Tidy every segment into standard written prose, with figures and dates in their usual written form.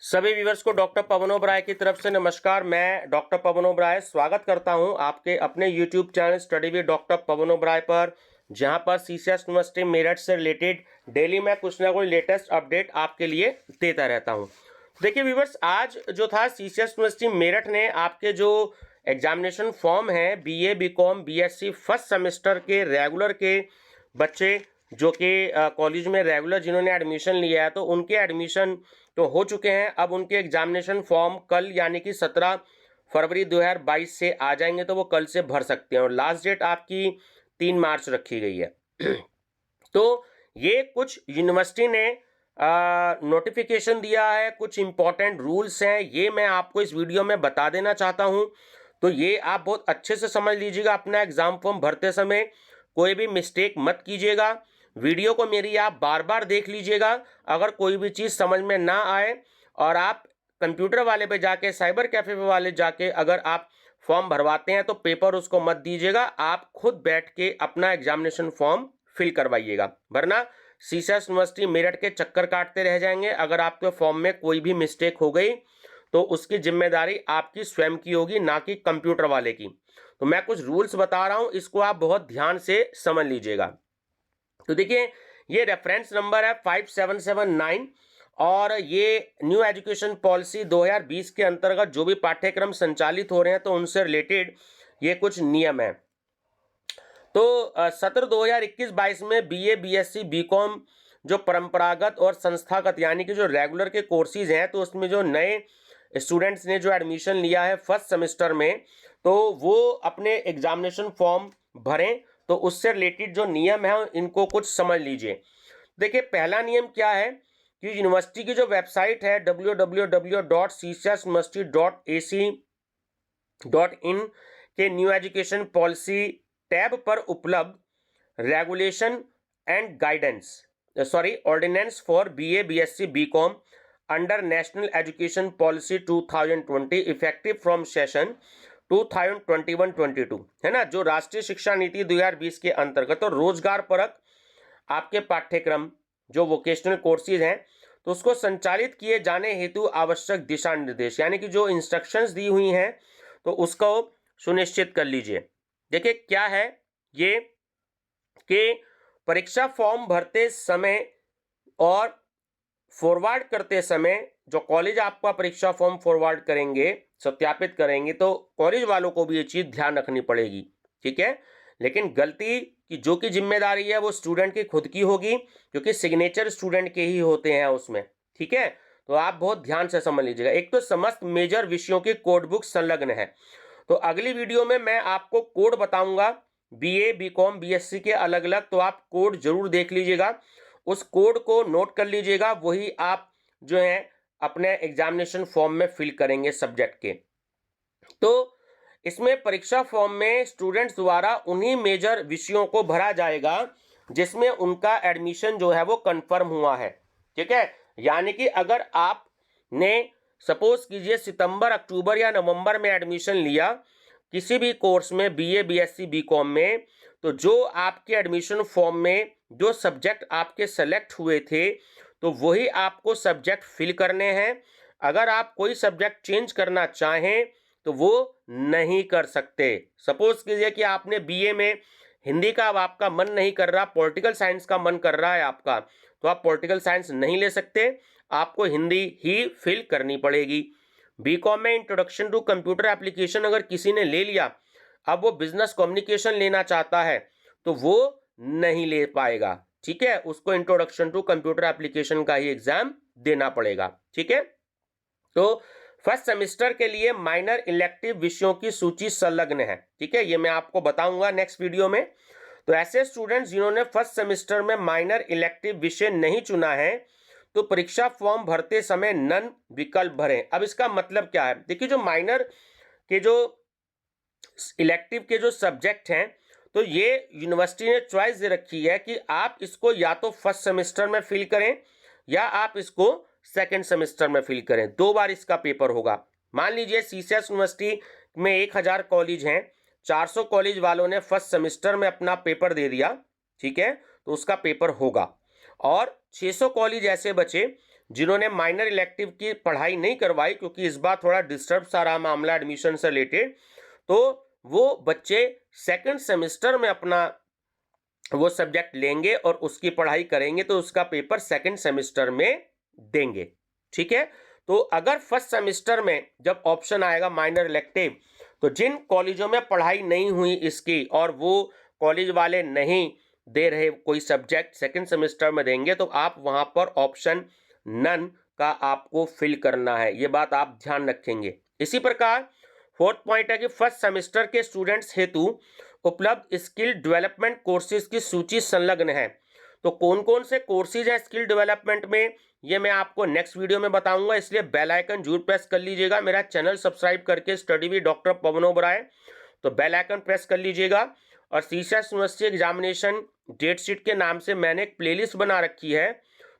सभी व्यूअर्स को डॉक्टर पवन ओबराय की तरफ से नमस्कार। मैं डॉक्टर पवन ओबराय स्वागत करता हूं आपके अपने YouTube channel study with doctor Pawan Oberoi पर, जहां पर सीसीएस यूनिवर्सिटी मेरठ से रिलेटेड डेली मैं कुछ ना कुछ लेटेस्ट अपडेट आपके लिए देता रहता हूं। देखिए व्यूअर्स, आज जो था सीसीएस यूनिवर्सिटी मेरठ ने आपके जो एग्जामिनेशन फॉर्म है BA BCom BSc first semester के रेगुलर के बच्चे जो कि कॉलेज में रेगुलर जिन्होंने एडमिशन लिया है तो उनके एडमिशन तो हो चुके हैं। अब उनके एग्जामिनेशन फॉर्म कल यानी कि 17 फरवरी 2022 से आ जाएंगे, तो वो कल से भर सकते हैं और लास्ट डेट आपकी 3 मार्च रखी गई है। तो ये कुछ यूनिवर्सिटी ने नोटिफिकेशन दिया है, कुछ इंपॉर्टेंट रूल्स हैं, ये मैं आपको इस वीडियो में बता देना चाहता हूं। तो ये आप बहुत अच्छे से समझ लीजिएगा। अपना एग्जाम फॉर्म भरते समय कोई भी मिस्टेक मत कीजिएगा। वीडियो को मेरी आप बार बार देख लीजिएगा। अगर कोई भी चीज़ समझ में ना आए और आप कंप्यूटर वाले पे जाके, साइबर कैफे पे वाले जाके अगर आप फॉर्म भरवाते हैं तो पेपर उसको मत दीजिएगा। आप खुद बैठ के अपना एग्जामिनेशन फॉर्म फिल करवाइएगा, वरना सीसीएस यूनिवर्सिटी मेरठ के चक्कर काटते रह जाएंगे। अगर आपके फॉर्म में कोई भी मिस्टेक हो गई तो उसकी जिम्मेदारी आपकी स्वयं की होगी, ना कि कंप्यूटर वाले की। तो मैं कुछ रूल्स बता रहा हूं, इसको आप बहुत ध्यान से समझ लीजिएगा। तो देखिए, ये रेफरेंस नंबर है 5779 और ये न्यू एजुकेशन पॉलिसी 2020 के अंतर्गत जो भी पाठ्यक्रम संचालित हो रहे हैं तो उनसे रिलेटेड ये कुछ नियम है। तो सत्र 2021-22 में बीए बीएससी बीकॉम जो परंपरागत और संस्थागत यानी कि जो रेगुलर के कोर्सेज हैं, तो उसमें जो नए स्टूडेंट्स ने जो एडमिशन लिया है फर्स्ट सेमेस्टर में, तो वो अपने एग्जामिनेशन फॉर्म भरें। तो उससे रिलेटेड जो नियम है इनको कुछ समझ लीजिए। देखिए, पहला नियम क्या है कि यूनिवर्सिटी की जो वेबसाइट है www.ccsuniversity.ac.in के न्यू एजुकेशन पॉलिसी टैब पर उपलब्ध regulation and guidance ordinance for BA BSc BCom under national education policy 2020 effective from session 2021-22 है ना, जो राष्ट्रीय शिक्षा नीति 2020 के अंतर्गत और रोजगार परक आपके पाठ्यक्रम जो वोकेशनल कोर्सेज हैं तो उसको संचालित किए जाने हेतु आवश्यक दिशा निर्देश यानी कि जो इंस्ट्रक्शंस दी हुई हैं तो उसको सुनिश्चित कर लीजिए। देखिए क्या है ये कि परीक्षा फॉर्म भरते समय और फॉरवर्ड करते समय जो कॉलेज आपका परीक्षा फॉर्म फॉरवर्ड करेंगे, सत्यापित करेंगे, तो कॉलेज वालों को भी ये चीज़ ध्यान रखनी पड़ेगी, ठीक है। लेकिन गलती की जो की जिम्मेदारी है वो स्टूडेंट की खुद की होगी, क्योंकि सिग्नेचर स्टूडेंट के ही होते हैं उसमें, ठीक है। तो आप बहुत ध्यान से समझ लीजिएगा। एक तो समस्त मेजर विषयों की कोड बुक संलग्न है। तो अगली वीडियो में मैं आपको कोड बताऊंगा बीए बीकॉम बीएससी के अलग अलग, तो आप कोड जरूर देख लीजिएगा, उस कोड को नोट कर लीजिएगा, वही आप जो है अपने एग्जामिनेशन फॉर्म में फिल करेंगे सब्जेक्ट के। तो इसमें परीक्षा फॉर्म में स्टूडेंट्स द्वारा उन्हीं मेजर विषयों को भरा जाएगा जिसमें उनका एडमिशन जो है वो कंफर्म हुआ है, ठीक है। यानी कि अगर आपने सपोज कीजिए सितंबर अक्टूबर या नवंबर में एडमिशन लिया किसी भी कोर्स में बीए बीएससी बीकॉम में, तो जो आपके एडमिशन फॉर्म में जो सब्जेक्ट आपके सेलेक्ट हुए थे तो वही आपको सब्जेक्ट फिल करने हैं। अगर आप कोई सब्जेक्ट चेंज करना चाहें तो वो नहीं कर सकते। सपोज कीजिए कि आपने बीए में हिंदी का अब आपका मन नहीं कर रहा, पॉलिटिकल साइंस का मन कर रहा है आपका, तो आप पॉलिटिकल साइंस नहीं ले सकते, आपको हिंदी ही फिल करनी पड़ेगी। बीकॉम में इंट्रोडक्शन टू कंप्यूटर एप्लीकेशन अगर किसी ने ले लिया, अब वो बिजनेस कम्युनिकेशन लेना चाहता है तो वो नहीं ले पाएगा, ठीक है। उसको इंट्रोडक्शन टू कंप्यूटर एप्लीकेशन का ही एग्जाम देना पड़ेगा, ठीक है। तो फर्स्ट सेमेस्टर के लिए माइनर इलेक्टिव विषयों की सूची संलग्न है, ठीक है। ये मैं आपको बताऊंगा नेक्स्ट वीडियो में। तो ऐसे स्टूडेंट्स जिन्होंने फर्स्ट सेमेस्टर में माइनर इलेक्टिव विषय नहीं चुना है तो परीक्षा फॉर्म भरते समय नन विकल्प भरें। अब इसका मतलब क्या है, देखिए जो माइनर के जो इलेक्टिव के जो सब्जेक्ट हैं तो ये यूनिवर्सिटी ने चॉइस दे रखी है कि आप इसको या तो फर्स्ट सेमेस्टर में फिल करें या आप इसको सेकंड सेमेस्टर में फिल करें। 2 बार इसका पेपर होगा। मान लीजिए सीसीएस यूनिवर्सिटी में 1000 कॉलेज हैं, 400 कॉलेज वालों ने फर्स्ट सेमेस्टर में अपना पेपर दे दिया, ठीक है, तो उसका पेपर होगा। और 600 कॉलेज ऐसे बचे जिन्होंने माइनर इलेक्टिव की पढ़ाई नहीं करवाई, क्योंकि इस बार थोड़ा डिस्टर्ब सा रहा मामला एडमिशन से रिलेटेड। तो वो बच्चे सेकंड सेमेस्टर में अपना वो सब्जेक्ट लेंगे और उसकी पढ़ाई करेंगे, तो उसका पेपर सेकंड सेमेस्टर में देंगे। ठीक है, तो अगर फर्स्ट सेमेस्टर में जब ऑप्शन आएगा माइनर इलेक्टिव, तो जिन कॉलेजों में पढ़ाई नहीं हुई इसकी और वो कॉलेज वाले नहीं दे रहे कोई सब्जेक्ट सेकंड सेमेस्टर में देंगे, तो आप वहां पर ऑप्शन नन का आपको फिल करना है। ये बात आप ध्यान रखेंगे। इसी प्रकार फोर्थ पॉइंट है कि फर्स्ट सेमेस्टर के स्टूडेंट्स हेतु उपलब्ध स्किल डेवलपमेंट कोर्सेज की सूची संलग्न है। तो कौन कौन से कोर्सेज हैं स्किल डेवलपमेंट में, ये मैं आपको नेक्स्ट वीडियो में बताऊंगा, इसलिए बेल आइकन जरूर प्रेस कर लीजिएगा। मेरा चैनल सब्सक्राइब करके study with doctor Pawan Oberoi, तो बेल आइकन प्रेस कर लीजिएगा। और CSS university examination date sheet के नाम से मैंने एक प्लेलिस्ट बना रखी है,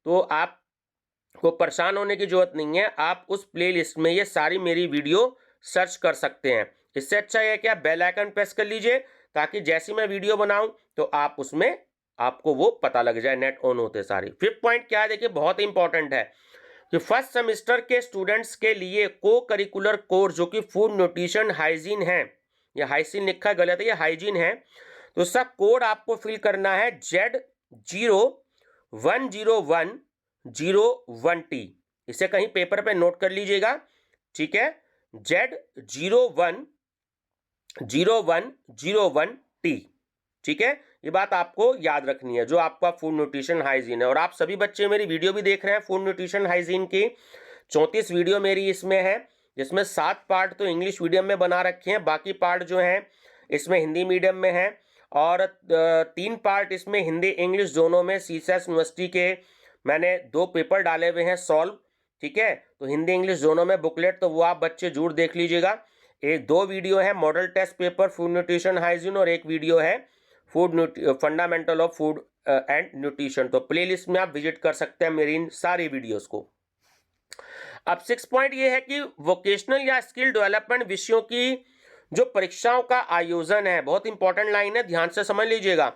तो आपको परेशान होने की जरूरत नहीं है। आप उस प्लेलिस्ट में ये सारी मेरी वीडियो सर्च कर सकते हैं। इससे अच्छा है कि आप बेल आइकन प्रेस कर लीजिए, ताकि जैसी मैं वीडियो बनाऊं तो आप उसमें आपको वो पता लग जाए नेट ऑन होते सारी। फिफ्थ पॉइंट क्या है, देखिए बहुत इंपॉर्टेंट है कि फर्स्ट सेमेस्टर के स्टूडेंट्स के लिए को करिकुलर कोर्स जो कि फूड न्यूट्रिशन हाइजीन है, ये हाइजीन लिखा है गलत है, ये हाइजीन है, तो उसका कोड आपको फिल करना है Z010101T। इसे कहीं पेपर पे नोट कर लीजिएगा, ठीक है, Z010101T, ठीक है। ये बात आपको याद रखनी है, जो आपका फूड न्यूट्रिशन हाइजीन है। और आप सभी बच्चे मेरी वीडियो भी देख रहे हैं फूड न्यूट्रिशन हाइजीन की, 34 वीडियो मेरी इसमें है, जिसमें 7 पार्ट तो इंग्लिश मीडियम में बना रखे हैं, बाकी पार्ट जो हैं इसमें हिंदी मीडियम में है, और 3 पार्ट इसमें हिंदी इंग्लिश दोनों में सीएसएस यूनिवर्सिटी के मैंने 2 पेपर डाले हुए हैं सॉल्व, ठीक है। तो हिंदी इंग्लिश दोनों में बुकलेट, तो वो आप बच्चे जरूर देख लीजिएगा। एक 2 वीडियो है model test paper food nutrition hygiene, और एक वीडियो है fundamental of food and nutrition. तो प्लेलिस्ट में आप विजिट कर सकते हैं मेरी इन सारी वीडियोस को। अब 6 पॉइंट ये है कि वोकेशनल या स्किल डेवलपमेंट विषयों की जो परीक्षाओं का आयोजन है, बहुत इंपॉर्टेंट लाइन है, ध्यान से समझ लीजिएगा,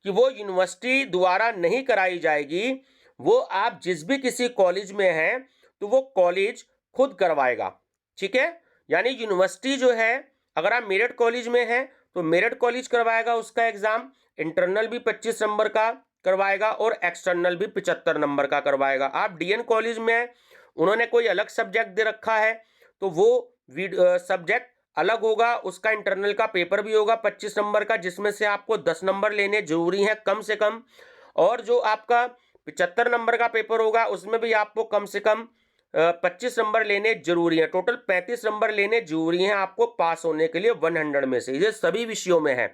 कि वो यूनिवर्सिटी द्वारा नहीं कराई जाएगी, वो आप जिस भी किसी कॉलेज में हैं तो वो कॉलेज खुद करवाएगा, ठीक है। यानी यूनिवर्सिटी जो है, अगर आप मेरिट कॉलेज में हैं तो मेरिट कॉलेज करवाएगा उसका एग्जाम, इंटरनल भी 25 नंबर का करवाएगा और एक्सटर्नल भी 75 नंबर का करवाएगा। आप डीएन कॉलेज में हैं, उन्होंने कोई अलग सब्जेक्ट दे रखा है, तो वो सब्जेक्ट अलग होगा, उसका इंटरनल का पेपर भी होगा 25 नंबर का, जिसमें से आपको 10 नंबर लेने जरूरी हैं कम से कम, और जो आपका 75 नंबर का पेपर होगा उसमें भी आपको कम से कम 25 नंबर लेने जरूरी है। टोटल 35 नंबर लेने जरूरी हैं आपको पास होने के लिए 100 में से। ये सभी विषयों में है,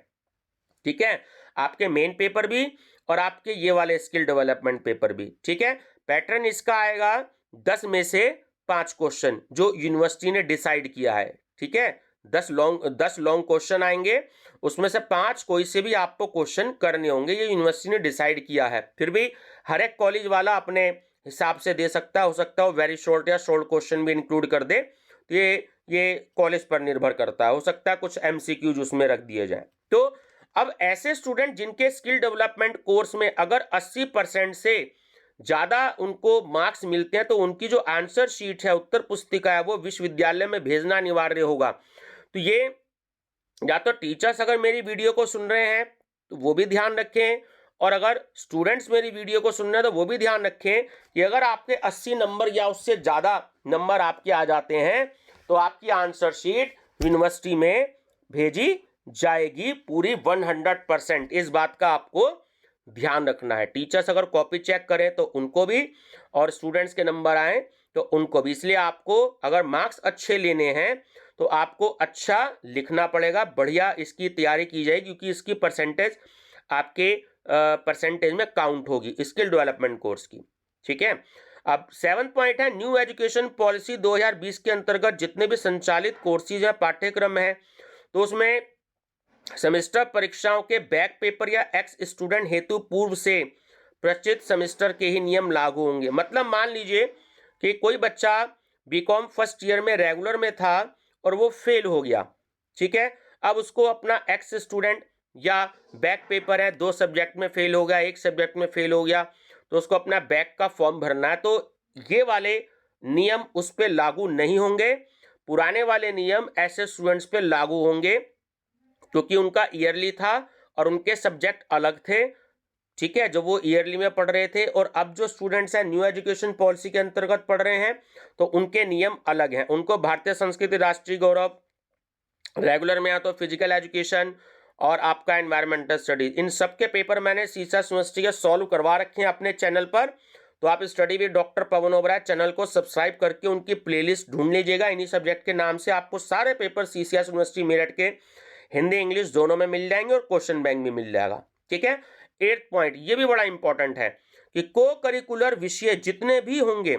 ठीक है, आपके मेन पेपर भी और आपके ये वाले स्किल डेवलपमेंट पेपर भी, ठीक है। पैटर्न इसका आएगा 10 में से 5 क्वेश्चन जो यूनिवर्सिटी ने डिसाइड किया है, ठीक है। 10 लॉन्ग क्वेश्चन आएंगे, उसमें से 5 कोई से भी आपको क्वेश्चन करने होंगे, ये यूनिवर्सिटी ने डिसाइड किया है। फिर भी हर एक कॉलेज वाला अपने हिसाब से दे सकता है, हो सकता है वेरी शॉर्ट या शॉर्ट क्वेश्चन भी इंक्लूड कर दे, तो ये कॉलेज पर निर्भर करता है, हो सकता है कुछ एमसीक्यूज उसमें रख दिए जाए। तो अब ऐसे स्टूडेंट जिनके स्किल डेवलपमेंट कोर्स में अगर 80% से ज्यादा उनको मार्क्स मिलते हैं, तो उनकी जो आंसर शीट है, उत्तर पुस्तिका है, वो विश्वविद्यालय में भेजना अनिवार्य होगा। तो ये या तो टीचर्स अगर मेरी वीडियो को सुन रहे हैं तो वो भी ध्यान रखें, और अगर स्टूडेंट्स मेरी वीडियो को सुन रहे हैं तो वो भी ध्यान रखें कि अगर आपके 80 नंबर या उससे ज़्यादा नंबर आपके आ जाते हैं तो आपकी आंसर शीट यूनिवर्सिटी में भेजी जाएगी पूरी 100%। इस बात का आपको ध्यान रखना है। टीचर्स अगर कॉपी चेक करें तो उनको भी, और स्टूडेंट्स के नंबर आए तो उनको भी। इसलिए आपको अगर मार्क्स अच्छे लेने हैं तो आपको अच्छा लिखना पड़ेगा, बढ़िया इसकी तैयारी की जाएगी, क्योंकि इसकी परसेंटेज आपके परसेंटेज में काउंट होगी स्किल डेवलपमेंट कोर्स की, ठीक है। अब 7 पॉइंट है न्यू एजुकेशन पॉलिसी 2020 के अंतर्गत जितने भी संचालित कोर्सेज या पाठ्यक्रम है, तो उसमें सेमेस्टर परीक्षाओं के बैक पेपर या एक्स स्टूडेंट हेतु पूर्व से प्रचित सेमेस्टर के ही नियम लागू होंगे। मतलब मान लीजिए कि कोई बच्चा बीकॉम फर्स्ट ईयर में रेगुलर में था और वो फेल हो गया, ठीक है। अब उसको अपना एक्स स्टूडेंट या बैक पेपर है, 2 सब्जेक्ट में फेल हो गया, 1 सब्जेक्ट में फेल हो गया, तो उसको अपना बैक का फॉर्म भरना है। तो ये वाले नियम उस पर लागू नहीं होंगे, पुराने वाले नियम ऐसे स्टूडेंट्स पे लागू होंगे क्योंकि उनका ईयरली था और उनके सब्जेक्ट अलग थे, ठीक है, जो वो ईयरली में पढ़ रहे थे। और अब जो स्टूडेंट्स हैं न्यू एजुकेशन पॉलिसी के अंतर्गत पढ़ रहे हैं तो उनके नियम अलग हैं। उनको भारतीय संस्कृति, राष्ट्रीय गौरव, रेगुलर में या तो फिजिकल एजुकेशन और आपका एनवायरमेंटल स्टडीज, इन सब के पेपर मैंने सीसास यूनिवर्सिटी के सॉल्व करवा रखे हैं अपने चैनल पर। तो आप study with doctor Pawan Oberoi channel को सब्सक्राइब करके उनकी प्लेलिस्ट ढूंढ लीजिएगा। इन्हीं सब्जेक्ट के नाम से आपको सारे पेपर सीसीएस यूनिवर्सिटी मेरठ के हिंदी इंग्लिश दोनों में मिल जाएंगे और क्वेश्चन बैंक भी मिल जाएगा, ठीक है। 8th पॉइंट, ये भी बड़ा इंपॉर्टेंट है कि को करिकुलर विषय जितने भी होंगे,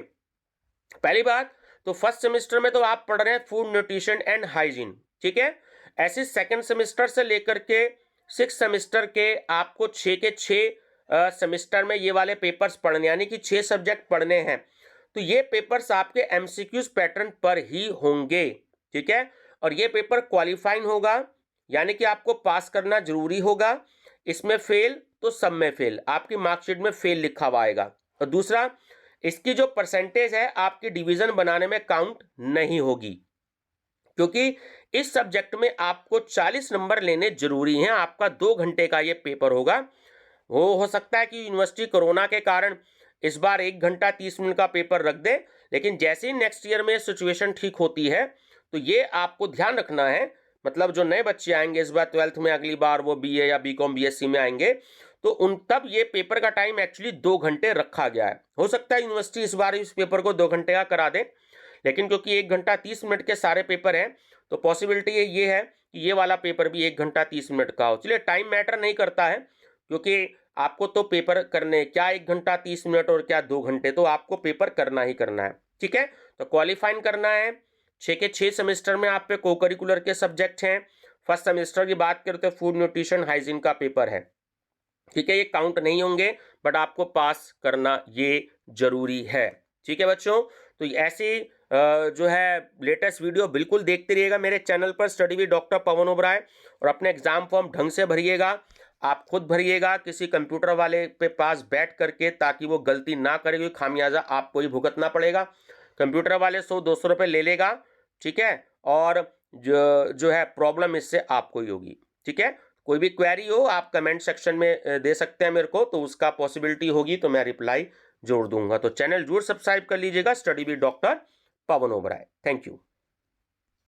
पहली बात तो फर्स्ट सेमेस्टर में तो आप पढ़ रहे हैं फूड न्यूट्रिशन एंड हाइजीन, ठीक है। ऐसे सेकंड सेमेस्टर से लेकर के 6 सेमेस्टर के आपको 6 के 6 सेमेस्टर में ये वाले पेपर्स पढ़ने, यानी कि 6 सब्जेक्ट पढ़ने हैं। तो ये पेपर्स आपके एमसीक्यूज पैटर्न पर ही होंगे, ठीक है। और ये पेपर क्वालिफाइंग होगा, यानी कि आपको पास करना जरूरी होगा। इसमें फेल तो सब में फेल, आपकी मार्कशीट में फेल लिखा हुआ आएगा। और दूसरा, इसकी जो परसेंटेज है आपकी डिवीजन बनाने में काउंट नहीं होगी, क्योंकि इस सब्जेक्ट में आपको 40 नंबर लेने जरूरी हैं। आपका 2 घंटे का ये पेपर होगा। वो हो सकता है कि यूनिवर्सिटी कोरोना के कारण इस बार 1 घंटा 30 मिनट का पेपर रख दे, लेकिन जैसे ही नेक्स्ट ईयर में सिचुएशन ठीक होती है तो ये आपको ध्यान रखना है। मतलब जो नए बच्चे आएंगे इस बार 12th में, अगली बार वो बीए या बीकॉम बीएससी में आएंगे, तो उन तब ये पेपर का टाइम एक्चुअली 2 घंटे रखा गया है। हो सकता है यूनिवर्सिटी इस बार इस पेपर को 2 घंटे का करा दे, लेकिन क्योंकि 1 घंटा 30 मिनट के सारे पेपर हैं तो पॉसिबिलिटी ये है कि ये वाला पेपर भी 1 घंटा 30 मिनट का हो। चलिए, टाइम मैटर नहीं करता है, क्योंकि आपको तो पेपर करने क्या 1 घंटा 30 मिनट और क्या 2 घंटे, तो आपको पेपर करना ही करना है, ठीक है। तो क्वालिफाइंग करना है। 6 के 6 सेमेस्टर में आप पे को करिकुलर के सब्जेक्ट हैं। फर्स्ट सेमेस्टर की बात करते हैं फूड न्यूट्रिशन हाइजीन का पेपर है, ठीक है। ये काउंट नहीं होंगे, बट आपको पास करना ये जरूरी है, ठीक है बच्चों। तो ऐसी जो है लेटेस्ट वीडियो बिल्कुल देखते रहिएगा मेरे चैनल पर study with doctor Pawan Oberoi, और अपने एग्जाम फॉर्म ढंग से भरिएगा। आप खुद भरिएगा किसी कंप्यूटर वाले पे पास बैठ करके, ताकि वो गलती ना करे, क्योंकि खामियाजा आपको ही भुगतना पड़ेगा। कंप्यूटर वाले 100-200 रुपये ले लेगा, ठीक है, और जो है प्रॉब्लम इससे आपको ही होगी, ठीक है। कोई भी क्वेरी हो आप कमेंट सेक्शन में दे सकते हैं मेरे को, तो उसका पॉसिबिलिटी होगी तो मैं रिप्लाई जोड़ दूंगा। तो चैनल जरूर सब्सक्राइब कर लीजिएगा, study with doctor Pawan Oberoi. Thank you.